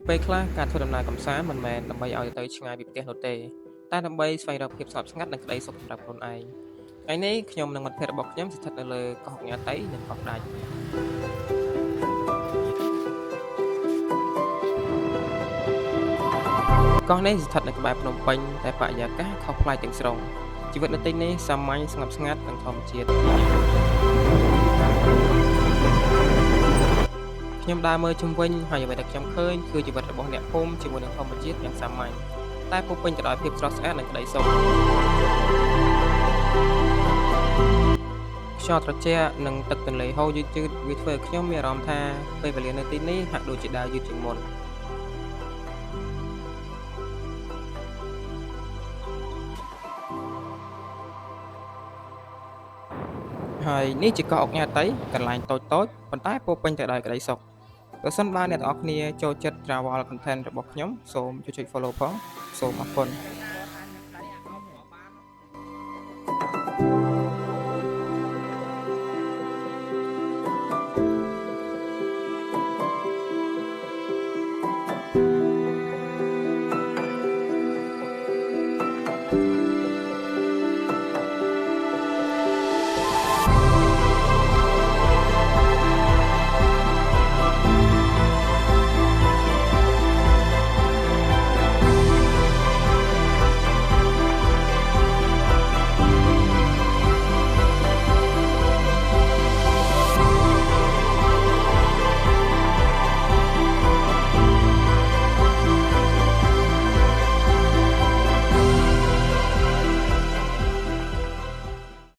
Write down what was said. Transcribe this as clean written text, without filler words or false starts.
ពេលខ្លះការធ្វើដំណើរកម្សាន្តមិនមែនដើម្បីឲ្យទៅឆ្ងាយពីផ្ទះនោះទេតែដើម្បីស្វែងរកភាពស្ងប់ស្ងាត់និងក្តីសុខសម្រាប់ខ្លួនឯងថ្ងៃនេះខ្ញុំនិងមិត្តភ័ក្តិរបស់ខ្ញុំស្ថិតនៅលើកោះកញ្ញាតៃនិងកោះដាច់កោះនេះស្ថិតនៅក្បែរភ្នំពេញតែបរិយាកាសខុសប្លែកទាំងស្រុងជីវិតនៅទីនេះសាមញ្ញស្ងប់ស្ងាត់និងធម្មជាតិខ្ញុំដើរមើលជុំវិញហើយអ្វីដែលខ្ញុំឃើញគឺជីវិតរបស់អ្នកភូមិជាមួយនឹងធម្មជាតិយ៉ាងសាមញ្ញតែពោរពេញទៅដោយភាពស្រស់ស្អាតនិងក្តីសុខខ្យល់ត្រជាក់និងទឹកទន្លេហូរយឺតៗវាធ្វើឲ្យខ្ញុំមានអារម្មណ៍ថាពេលវេលានៅទីនេះហាក់ដូចជាដើរយឺតជាងមុនហើយនេះជាកោះអុកញ៉ាតៃកន្លែងតូចៗប៉ុន្តែពោរពេញទៅដោយក្តីសុខប្រសិនបើអ្នកទាំងអស់គ្នាចូលចិត្ត Travel Content របស់ខ្ញុំសូមជួយចុច Follow ផងសូមអរគុណ